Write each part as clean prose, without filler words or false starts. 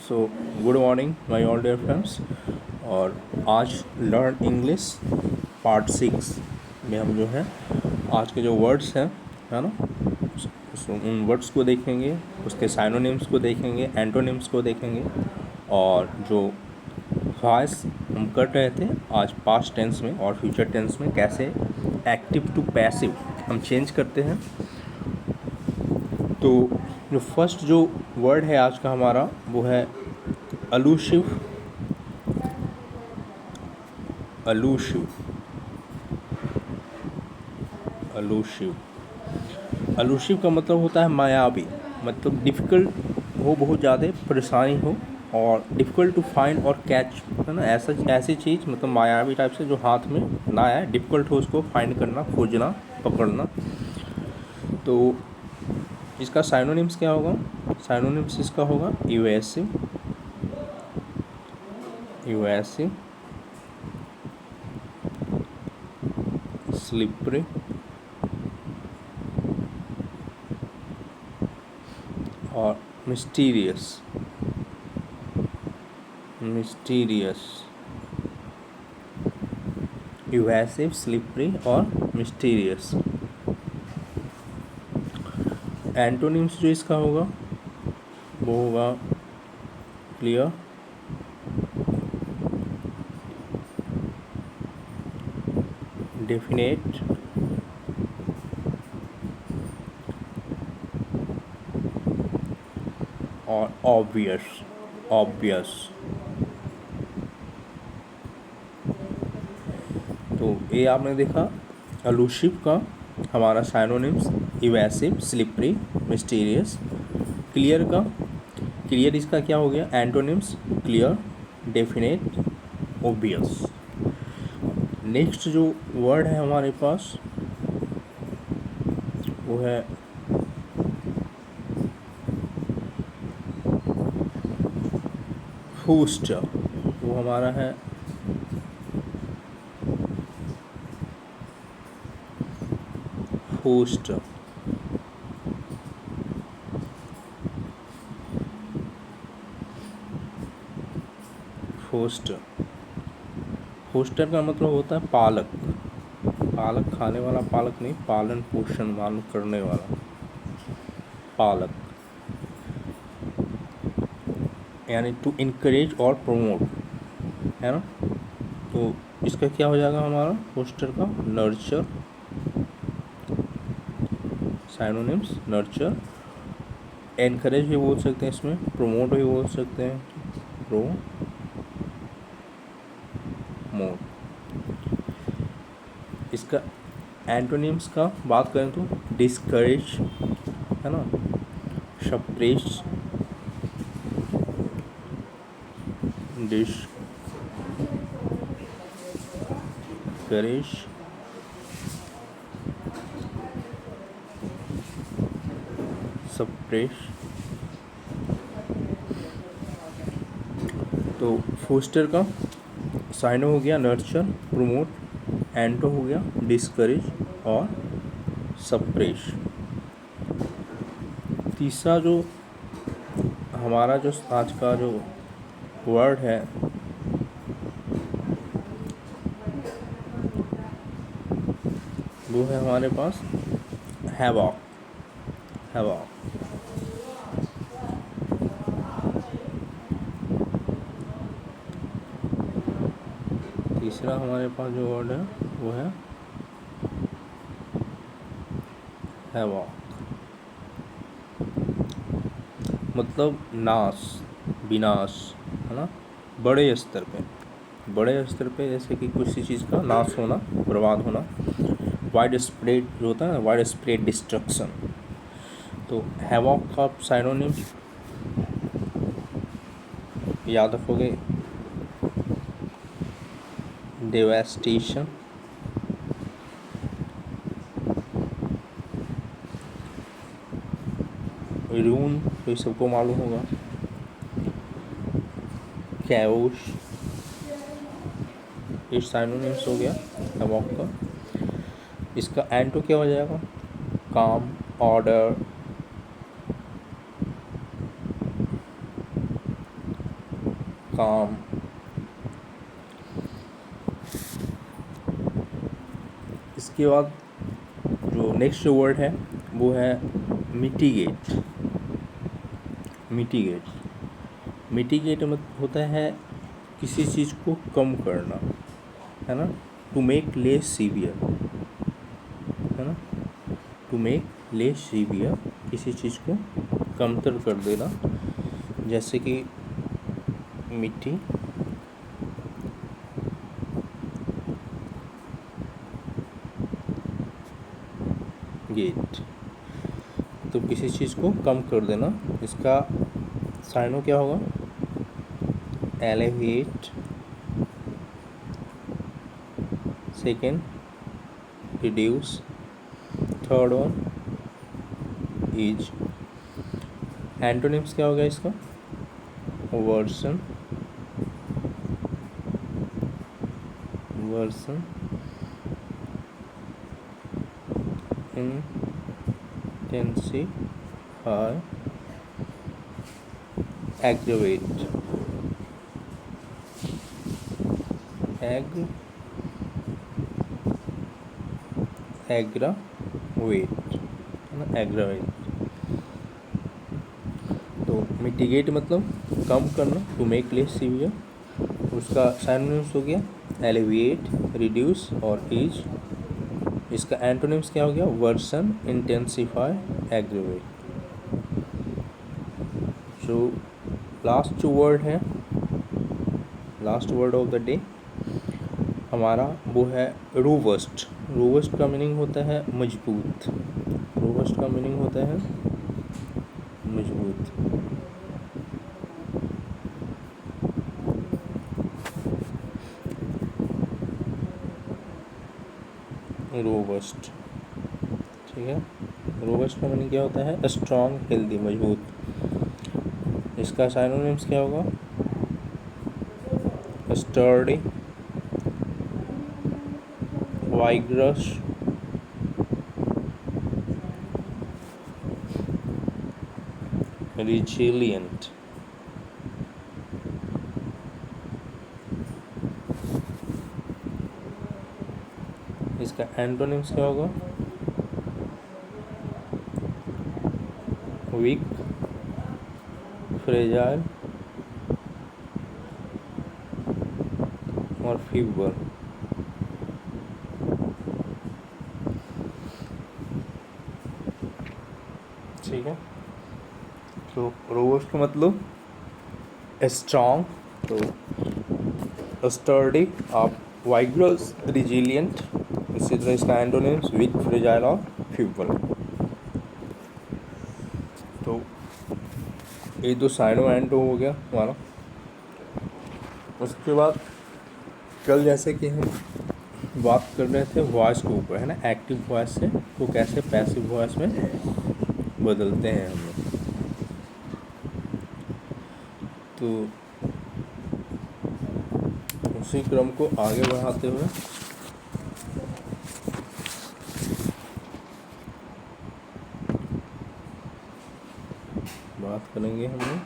So good morning my all dear friends. और आज learn English part 6 में हम जो है आज के जो वर्ड्स हैं है ना उन वर्ड्स को देखेंगे, उसके साइनोनिम्स को देखेंगे, एंटोनिम्स को देखेंगे। और जो वॉइस हम कर रहे थे आज पास्ट टेंस में और फ्यूचर टेंस में कैसे एक्टिव टू पैसिव हम चेंज करते हैं। तो जो फर्स्ट जो वर्ड है आज का हमारा वो है अलूसिव। अलूसिव अलूसिव अलूसिव का मतलब होता है मायावी, मतलब डिफ़िकल्ट हो, बहुत ज़्यादा परेशानी हो और डिफ़िकल्ट टू फाइंड और कैच, है ना। ऐसी चीज़ मतलब मायावी टाइप से जो हाथ में ना आए, डिफ़िकल्ट हो उसको फाइंड करना, खोजना, पकड़ना। तो इसका साइनोनिम्स क्या होगा? साइनोनिम्स इसका होगा इवेसिव, इवेसिव, स्लिपरी और मिस्टीरियस। मिस्टीरियस, इवेसिव, स्लिपरी और मिस्टीरियस। एंटोनिम्स जो इसका होगा वो होगा क्लियर, डेफिनेट, और ऑब्वियस। ऑब्वियस। तो ये आपने देखा अलूसिव का हमारा synonyms evasive, slippery, mysterious. Clear का, क्लियर इसका क्या हो गया? Antonyms clear, definite, obvious. Next जो वर्ड है हमारे पास वो है फोस्टर। वो हमारा है फोस्टर। फोस्टर, फोस्टर का मतलब होता है पालक। पालक खाने वाला पालक नहीं, पालन पोषण मालूम करने वाला पालक, यानी टू इनकरेज और प्रमोट, है ना। तो इसका क्या हो जाएगा हमारा फोस्टर का? नर्चर। साइनोनिम्स नर्चर, एनकरेज भी बोल सकते हैं, इसमें प्रमोट भी बोल सकते हैं, प्रमोट। इसका एंटोनिम्स का बात करें तो डिस्करेज, है ना, सप्रेस, डिस्करेज, सप्रेस। तो फोस्टर का साइनो हो गया नर्चर, प्रमोट, एंटो हो गया डिस्करेज और सप्रेस। तीसरा जो हमारा जो आज का जो वर्ड है वो है हमारे पास हैवॉक। हैवॉक, तीसरा हमारे पास जो वर्ड है वो है हैवॉक, मतलब नाश, विनाश, है ना। बड़े स्तर पे, बड़े स्तर पे जैसे कि किसी चीज़ का नाश होना, बर्बाद होना। वाइड स्प्रेड जो होता है ना, वाइड स्प्रेड डिस्ट्रक्शन। तो हैवॉक का साइनोनिम याद रखोगे डेवास्टेशन, रून तो ये सबको मालूम होगा, कैओस, ये साइनोनिम्स हो गया हैवॉक का। इसका एंटो क्या हो जाएगा? काम, ऑर्डर, काम। इसके बाद जो नेक्स्ट वर्ड है वो है मिटिगेट। मिटिगेट मिटिगेट मतलब होता है किसी चीज़ को कम करना, है ना। टू मेक लेस सीवियर, है ना। टू मेक लेस सीवियर, किसी चीज़ को कमतर कर देना। जैसे कि मिट्टी गेट, तो किसी चीज़ को कम कर देना। इसका साइनो क्या होगा? Elevate. Second reduce. Third one ease. Antonyms क्या हो गया इसका? Worsen, worsen, intensify, aggravate. Aggravate, है ना, एग्रावेट। तो मिटिगेट मतलब कम करना, टू मेक लेस सीवियर। उसका साइनोनिम्स हो गया एलिविएट, रिड्यूस और ईज। इसका एंटोनिम्स क्या हो गया? Worsen, intensify, aggravate. जो लास्ट वर्ड है, last word of the day हमारा वो है रोबस्ट। रोबस्ट का मीनिंग होता है मजबूत। रोबस्ट का मीनिंग होता है मजबूत। रोबस्ट, ठीक है। रोबस्ट का मीनिंग क्या होता है? स्ट्रॉन्ग, हेल्दी, मजबूत। इसका साइनोनिम्स क्या होगा? Sturdy, vigorous, resilient. इसका एंटोनिम्स क्या होगा? वीक, फ्रेजाइल और फीवर। ठीक है। तो रोबस्ट का मतलब स्ट्रॉन्ग, तो स्टर्डी, आप वाइग्रस, रिजिलियंट। इसी तरह इसका एंटोनिम्स वीक, फ्रेजाइल और फीवर। तो ये तो साइनो एंटो हो गया हमारा। उसके बाद कल जैसे कि हम बात कर रहे थे वॉइस के ऊपर, है ना, एक्टिव वॉइस से तो कैसे पैसिव वॉइस में बदलते हैं हम लोग। तो उसी क्रम को आगे बढ़ाते हुए बात करेंगे हम लोग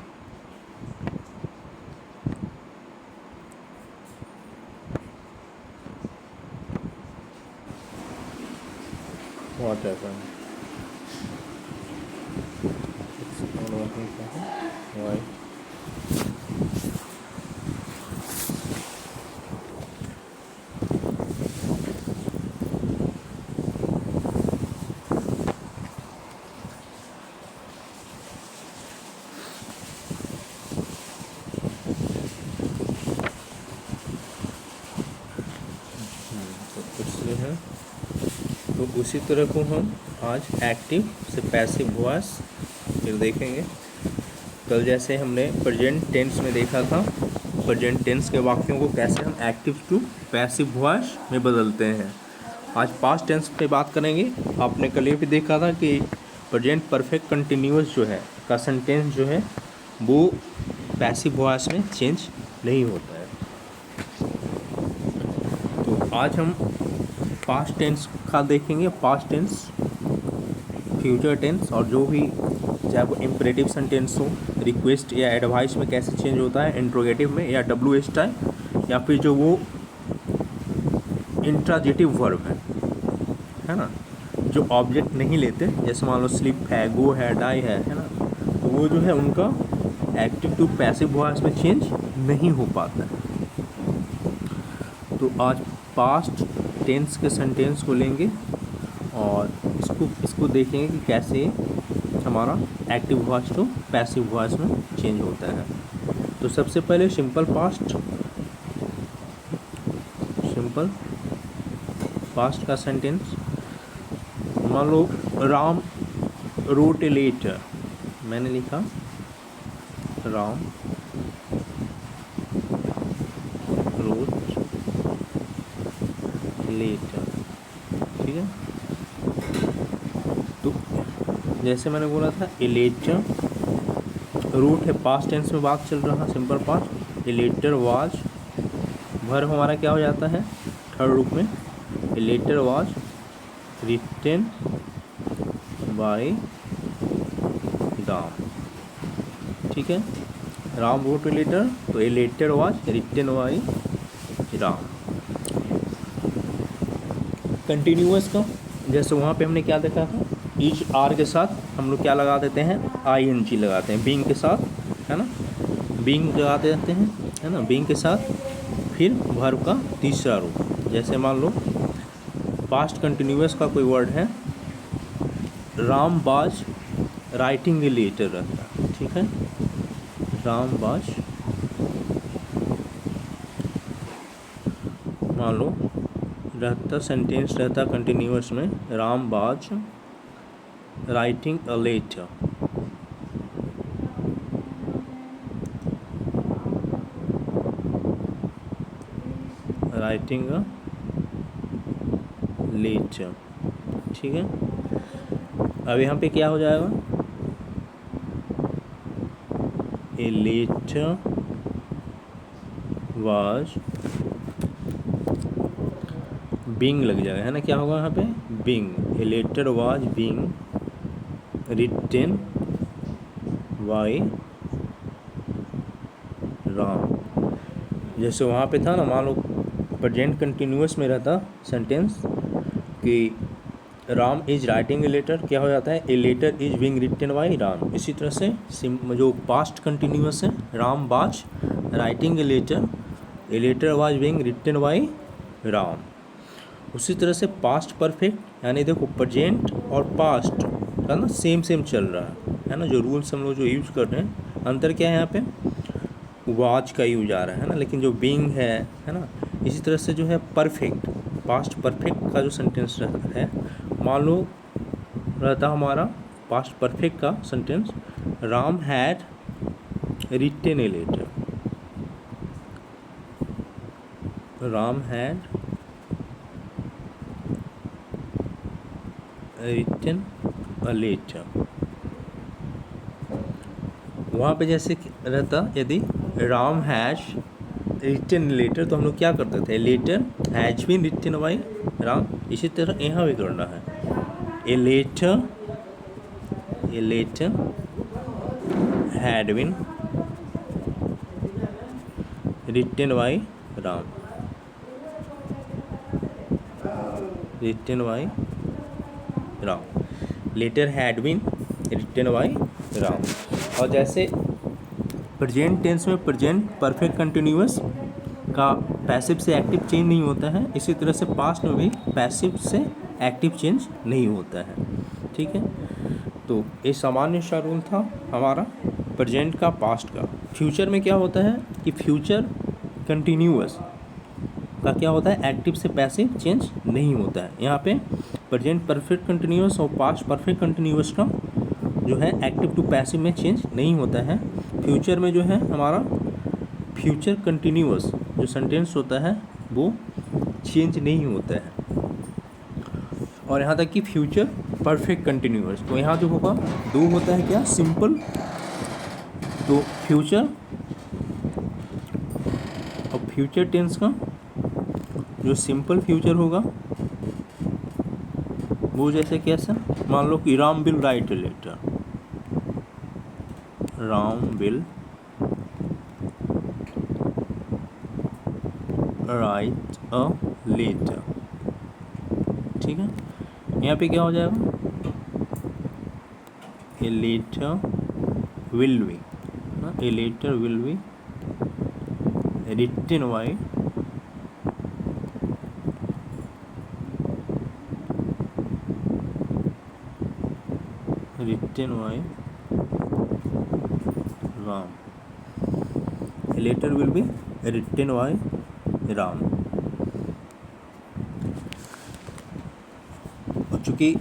व्हाट हैपेंड, वाई। तो इसलिए है, तो उसी तरह को हम आज एक्टिव से पैसिव वॉइस फिर देखेंगे। कल जैसे हमने प्रेजेंट टेंस में देखा था, प्रेजेंट टेंस के वाक्यों को कैसे हम एक्टिव टू पैसिव वॉइस में बदलते हैं। आज पास्ट टेंस पे बात करेंगे। आपने कल ये भी देखा था कि प्रेजेंट परफेक्ट कंटिन्यूअस जो है का सेंटेंस जो है वो पैसिव वॉइस में चेंज नहीं होता है। तो आज हम पास्ट टेंस का देखेंगे, पास्ट टेंस, फ्यूचर टेंस और जो भी चाहे वो इम्परेटिव सेंटेंस हो, रिक्वेस्ट या एडवाइस में कैसे चेंज होता है, इंट्रोगेटिव में या WH टाइप, या फिर जो वो इंट्राजेटिव वर्ब है ना, जो ऑब्जेक्ट नहीं लेते, जैसे मान लो स्लिप है, गो है, डाई है ना, तो वो जो है उनका एक्टिव टू पैसिव वॉइस में चेंज नहीं हो पाता है। तो आज पास्ट टेंस के सेंटेंस को लेंगे और इसको देखेंगे कि कैसे हमारा active voice to passive voice में चेंज होता है। तो सबसे पहले सिंपल पास्ट का सेंटेंस, मान लो राम रोट ए लेटर, मैंने लिखा राम रोट लेटर, ठीक है। तो जैसे मैंने बोला था ए लेटर, रूट है, पास्ट टेंस में बात चल रहा, simple past. A letter was, verb हमारा क्या हो जाता है थर्ड रूप में, a letter was written by Ram, ठीक है। राम रोट ए लेटर, तो a letter was written by Ram. Continuous का, जैसे वहाँ पे हमने क्या देखा था, ईच आर के साथ हम लोग क्या लगा देते हैं, ING लगाते हैं, बीइंग के साथ, है ना, बीइंग लगा देते हैं, है ना, बीइंग के साथ फिर वर्ब का तीसरा रूप। जैसे मान लो पास्ट कंटिन्यूअस का कोई वर्ड है, Ram was writing a letter रहता है, ठीक है, राम बाज, मान लो रहता, सेंटेंस रहता कंटिन्यूअस में, Ram was writing a letter, writing a letter, ठीक है। अब यहाँ पे क्या हो जाएगा, ए लेटर वाज बीइंग लग जाएगा, है ना, क्या होगा यहाँ पे, being, a letter was being written by Ram. जैसे वहाँ पे था ना, मान लो प्रेजेंट कंटिन्यूअस में रहता सेंटेंस कि Ram is writing a letter, क्या हो जाता है, a letter is being written by Ram. इसी तरह से जो पास्ट कंटिन्यूअस है, Ram was writing a letter was being written by Ram. उसी तरह से पास्ट परफेक्ट, यानी देखो प्रेजेंट और पास्ट का ना सेम चल रहा है ना, जो रूल्स हम लोग जो यूज कर रहे हैं, अंतर क्या है यहाँ पे, वाज का यूज आ रहा है ना, लेकिन जो बीइंग है ना, इसी तरह से जो है परफेक्ट, पास्ट परफेक्ट का जो सेंटेंस है, मान लो रहता हमारा पास्ट परफेक्ट का sentence, Ram had written a letter, Ram had written a letter. वहाँ पे जैसे रहता, यदि राम हैज रिटन लेटर, तो हम लोग क्या करते थे, letter has been written by Ram. इसी तरह यहाँ भी करना है, a letter had been written by Ram, written by Ram, letter had been written by Ram. और जैसे प्रेजेंट टेंस में प्रेजेंट परफेक्ट कंटिन्यूअस का पैसिव से एक्टिव चेंज नहीं होता है, इसी तरह से पास्ट में भी पैसिव से एक्टिव चेंज नहीं होता है, ठीक है। तो ये सामान्य सा रूल था हमारा प्रेजेंट का, पास्ट का। फ्यूचर में क्या होता है कि फ्यूचर कंटिन्यूअस का क्या होता है, एक्टिव से पैसिव चेंज नहीं होता है। यहाँ पे प्रेजेंट परफेक्ट कंटिन्यूअस और पास्ट परफेक्ट कंटिन्यूअस का जो है एक्टिव टू पैसिव में चेंज नहीं होता है। फ्यूचर में जो है हमारा फ्यूचर कंटिन्यूअस जो सेंटेंस होता है वो चेंज नहीं होता है। और यहाँ तक कि फ्यूचर परफेक्ट कंटिन्यूअस, तो यहाँ जो होगा दो होता है क्या, सिंपल, तो फ्यूचर और फ्यूचर टेंस का जो सिंपल फ्यूचर होगा वो जैसे कैसा, मान लो कि Ram will write a letter, Ram will write a letter. ठीक है, यहाँ पे क्या हो जाएगा, a letter will be, a letter will be written by Ram. A letter will be written by Ram. और चूंकि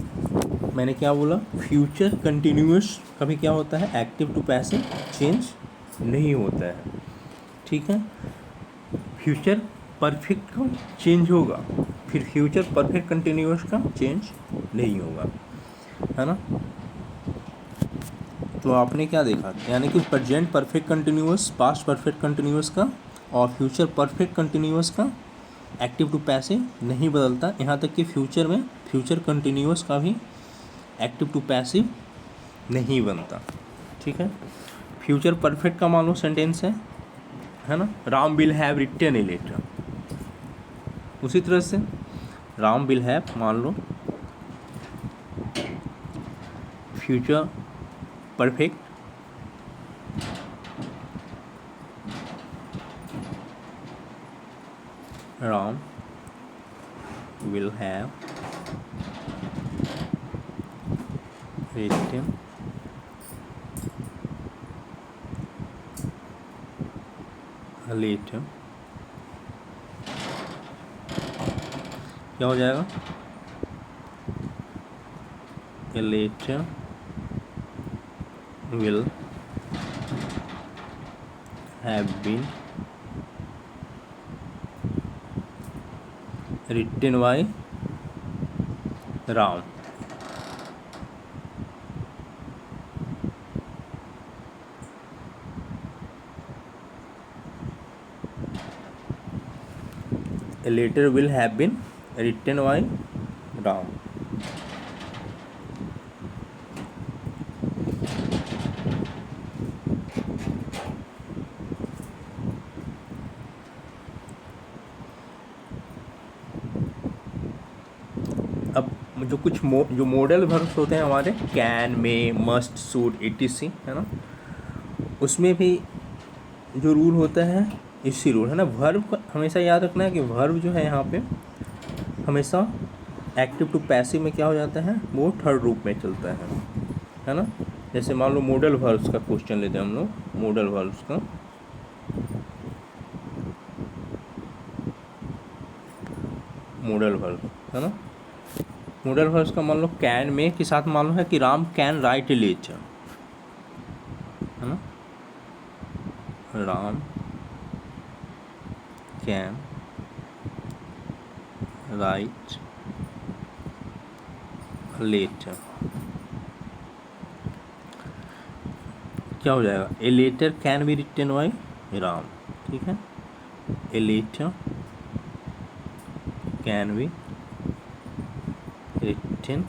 मैंने क्या बोला, फ्यूचर कंटिन्यूअस कभी क्या होता है, एक्टिव टू पैसिव चेंज नहीं होता है। ठीक है, फ्यूचर परफेक्ट का चेंज होगा, फिर फ्यूचर परफेक्ट कंटिन्यूअस का चेंज नहीं होगा, है ना। तो आपने क्या देखा, यानी कि present perfect continuous, past perfect continuous का और फ्यूचर परफेक्ट कंटिन्यूअस का एक्टिव टू पैसिव नहीं बदलता। यहाँ तक कि फ्यूचर में फ्यूचर कंटिन्यूअस का भी एक्टिव टू पैसिव नहीं बनता। ठीक है, फ्यूचर परफेक्ट का मान लो सेंटेंस है ना, Ram will have written a letter. उसी तरह से राम विल हैव, मान लो future perfect Ram will have written a letter। क्या हो जाएगा, a letter will have been written by Ram। A letter will have been written by Ram। अब जो कुछ जो मॉडल वर्ब्स होते हैं हमारे, can, may, must, should, etc, है ना, उसमें भी जो रूल होता है इसी रूल है ना। वर्ब का हमेशा याद रखना है कि वर्ब जो है यहाँ पे हमेशा एक्टिव टू पैसिव में क्या हो जाता है, वो थर्ड रूप में चलता है ना। जैसे मान लो मॉडल वर्ब्स का क्वेश्चन लेते हैं हम लोग, मॉडल वर्ब्स का, मॉडल वर्ब है ना। मॉडल वर्ब्स का मान लो कैन में के साथ मान लो है कि Ram can write a letter, है ना, राम कैन राइट लेटर। क्या हो जाएगा, a letter can be written by Ram. ठीक है, a letter can be written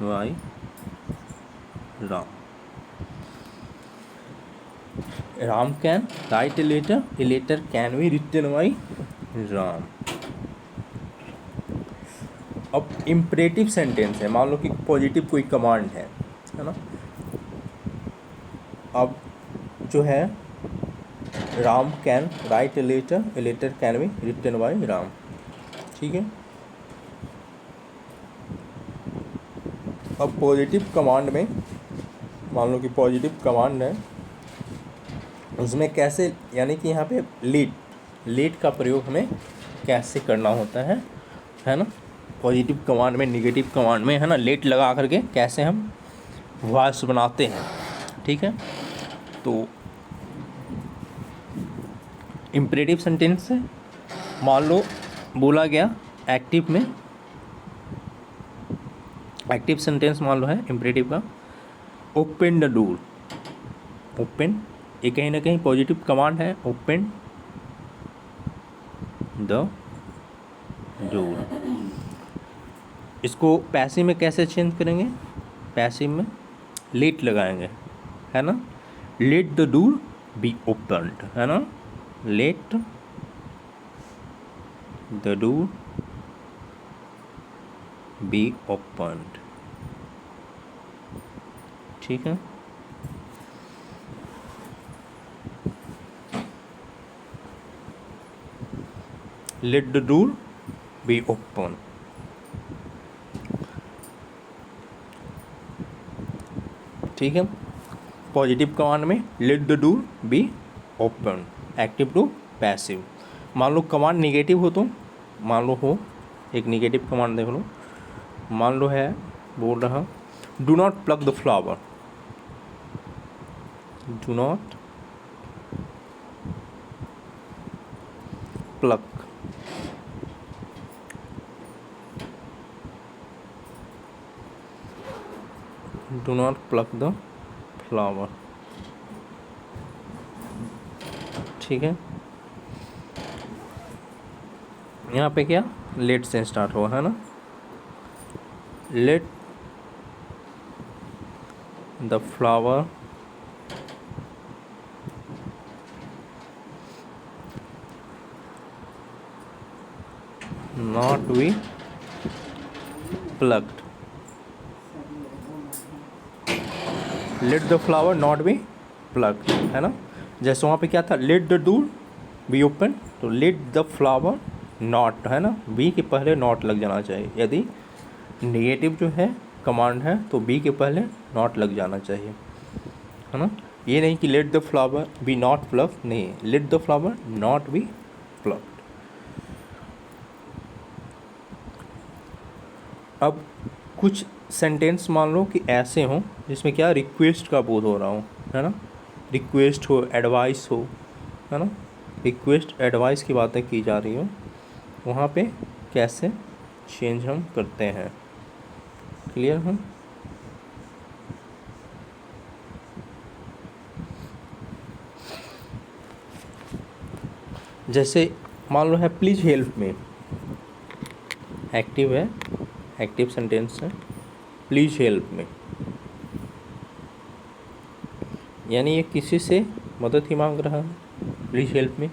by Ram. Ram can write a letter can be written by Ram. अब इम्परेटिव सेंटेंस है, मान लो कि पॉजिटिव कोई कमांड है ना। अब जो है Ram can write a letter can be written by Ram. ठीक है, अब पॉजिटिव कमांड में मान लो कि पॉजिटिव कमांड है, उसमें कैसे, यानी कि यहाँ पे लेट का प्रयोग हमें कैसे करना होता है ना। पॉजिटिव कमांड में, निगेटिव कमांड में, है ना, लेट लगा करके कैसे हम वॉइस बनाते हैं। ठीक है, तो इम्परेटिव सेंटेंस है, मान लो बोला गया एक्टिव में, एक्टिव सेंटेंस मान लो है इम्परेटिव का, ओपन द डोर। ओपन, ये कहीं ना कहीं पॉजिटिव कमांड है, ओपन द डोर। इसको पैसिव में कैसे चेंज करेंगे, पैसिव में लेट लगाएंगे, है ना। Let the door be opened, है ना। Let the door be opened, ठीक है। Let the door be open, ठीक है। पॉजिटिव कमांड में let the door be open, active to passive. मान लो कमांड निगेटिव हो तो, मान लो हो एक निगेटिव कमांड देख लो, मान लो है बोल रहा do not plug the flower, do not plug, do not plug the flower, ठीक है। यहाँ पे क्या लेट से स्टार्ट हुआ, है ना। Let the flower not be plugged, let the flower not be plugged, है ना। जैसे वहाँ पे क्या था, let the door be open, तो लेट द फ्लावर नॉट, है ना, बी के पहले नॉट लग जाना चाहिए। यदि नेगेटिव जो है कमांड है तो बी के पहले नॉट लग जाना चाहिए, है ना। ये नहीं कि let the flower be not plug, नहीं, let the flower not be plugged. अब कुछ सेंटेंस मान लो कि ऐसे हों जिसमें क्या रिक्वेस्ट का बोध हो रहा हो, है ना, रिक्वेस्ट हो, एडवाइस हो, है ना, रिक्वेस्ट एडवाइस की बातें की जा रही हो, वहाँ पे कैसे चेंज हम करते हैं, क्लियर है। जैसे मान लो है प्लीज़ हेल्प में, एक्टिव है, एक्टिव सेंटेंस है, प्लीज़ हेल्प में, यानी ये किसी से मदद ही मांग रहा है, प्लीज़ हेल्प में।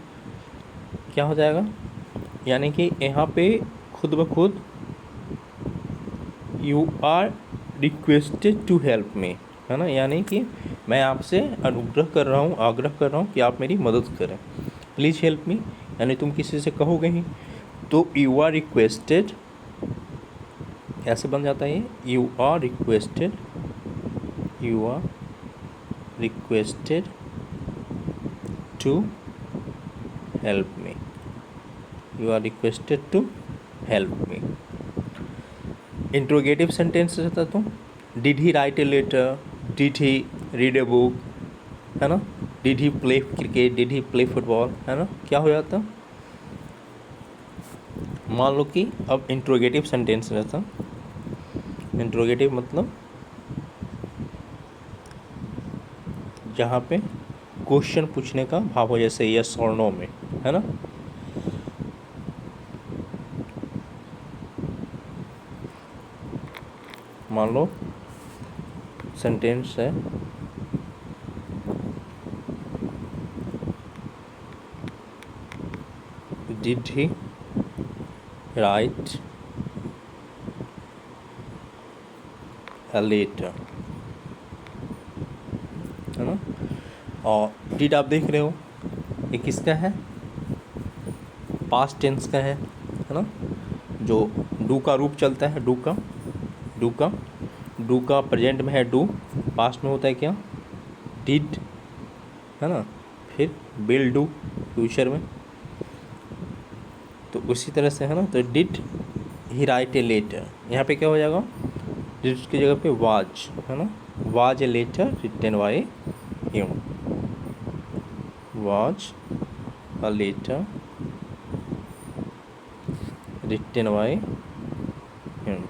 क्या हो जाएगा, यानी कि यहाँ पे खुद ब खुद you are requested to help me, है ना, यानी कि मैं आपसे अनुग्रह कर रहा हूँ, आग्रह कर रहा हूँ कि आप मेरी मदद करें। प्लीज़ हेल्प मी यानी तुम किसी से कहोगे ही, तो यू आर रिक्वेस्टेड ऐसे बन जाता है ये, you are requested, you are requested to help me, you are requested to help me. Interrogative sentence रहता तो did he write a letter, did he read a book, है ना, did he play cricket, did he play football, है ना, क्या हो जाता। मान लो कि अब इंट्रोगेटिव सेंटेंस रहता, इंट्रोगेटिव मतलब जहाँ पे क्वेश्चन पूछने का भाव हो, जैसे यस और नो में, है ना। मान लो सेंटेंस है did he right a letter, है ना। और डिड आप देख रहे हो ये किसका है, पास्ट टेंस का है ना, जो डू का रूप चलता है, डू का, डू का, डू का प्रेजेंट में है डू, पास्ट में होता है क्या डिड, है ना, फिर विल डू फ्यूचर में। तो उसी तरह से है ना, तो did he write a letter, यहाँ पे क्या हो जाएगा, डिड की जगह पे वाज, है ना, was a letter written by him, was a letter written by him,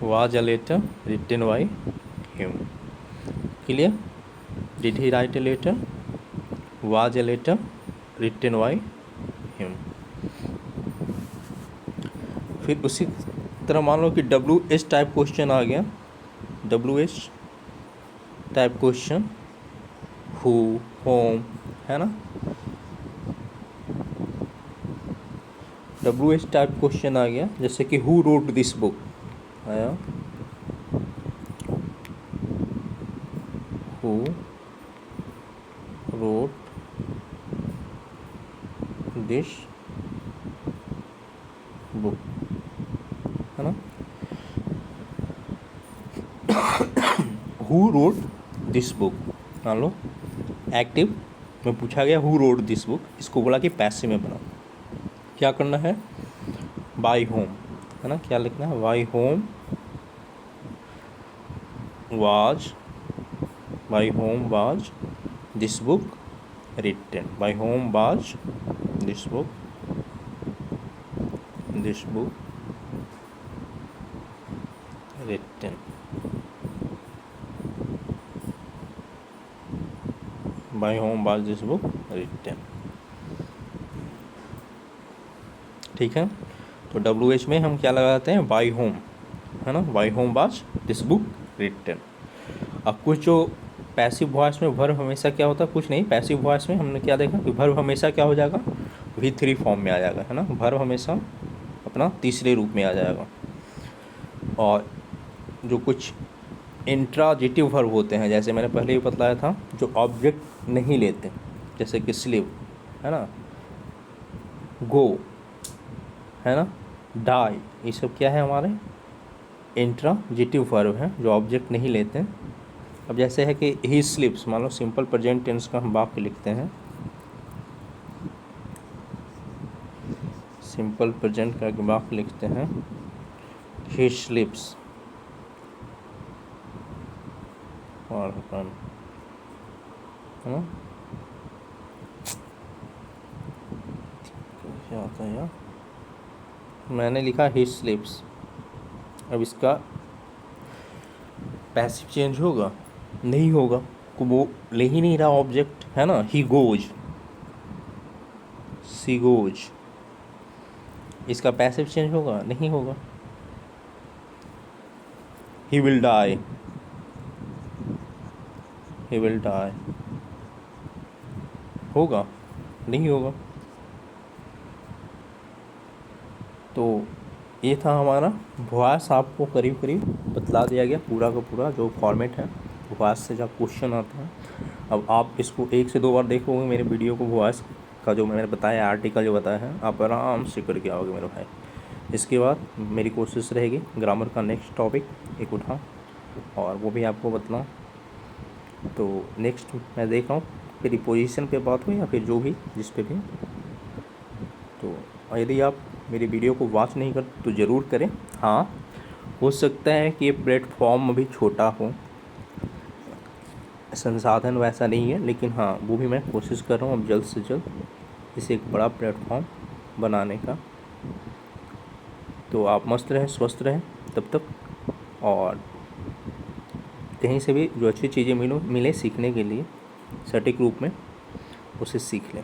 was a letter written by him, clear। did he write a letter, was a letter written by him। फिर उसी तरह मान लो कि WH type question आ गया, WH type question, who, home, है ना। WH type question आ गया, जैसे कि हु रोट दिस बुक आया, हु रोट दिस बुक, है ना। हु रोट दिस बुक, मान लो एक्टिव में पूछा गया हु रोट दिस बुक, इसको बोला कि पैसिव में बनाओ। क्या करना है, बाय होम, है ना, क्या लिखना है, by whom was this book written, by whom was this book written, by whom was this book written. ठीक है, तो WH में हम क्या लगाते हैं, बाय होम, है ना, by whom was this book written. अब कुछ जो पैसिव वॉइस में वर्ब हमेशा क्या होता है, कुछ नहीं, पैसिव वॉइस में हमने क्या देखा कि वर्ब हमेशा क्या हो जाएगा, V3 फॉर्म में आ जाएगा, है ना, वर्ब हमेशा अपना तीसरे रूप में आ जाएगा। और जो कुछ इंट्राजिटिव वर्ब होते हैं, जैसे मैंने पहले ही बतलाया था, जो ऑब्जेक्ट नहीं लेते, जैसे कि स्लीव, है ना, गो, है ना, डाई, ये सब क्या है, हमारे इंट्राजिटिव वर्ब हैं जो ऑब्जेक्ट नहीं लेते हैं। अब जैसे है कि ही स्लिप्स, मान लो सिंपल प्रेजेंट टेंस का हम वाक्य लिखते हैं, सिंपल प्रेजेंट का वाक्य लिखते हैं, ही स्लिप्स और है ना, क्या होता है यार, मैंने लिखा ही स्लिप्स, अब इसका पैसिव चेंज होगा, नहीं होगा, को वो ले ही नहीं रहा ऑब्जेक्ट, है ना, ही गोज, सी गोज, इसका पैसिव चेंज होगा, नहीं होगा। He will die, he will die, होगा, नहीं होगा। तो ये था हमारा वॉइस, आपको करीब करीब बतला दिया गया, पूरा का पूरा जो फॉर्मेट है वॉइस से जब क्वेश्चन आता है। अब आप इसको 1 से 2 बार देखोगे मेरे वीडियो को, वॉइस का जो मैंने बताया, आर्टिकल जो बताया है, आप आराम से करके आओगे मेरे भाई। इसके बाद मेरी कोशिश रहेगी ग्रामर का नेक्स्ट टॉपिक एक उठाऊँ और वो भी आपको बतलाऊँ। तो नेक्स्ट मैं देख रहा हूँ प्रीपोजिशन पे बात हो या फिर जो भी जिस पे भी। तो यदि आप मेरी वीडियो को वॉच नहीं कर तो ज़रूर करें। हाँ, हो सकता है कि ये प्लेटफॉर्म अभी छोटा हो, संसाधन वैसा नहीं है, लेकिन हाँ वो भी मैं कोशिश कर रहा हूँ अब जल्द से जल्द इसे एक बड़ा प्लेटफॉर्म बनाने का। तो आप मस्त रहें, स्वस्थ रहें तब तक, और कहीं से भी जो अच्छी चीज़ें मिले सीखने के लिए सटीक रूप में उसे सीख लें।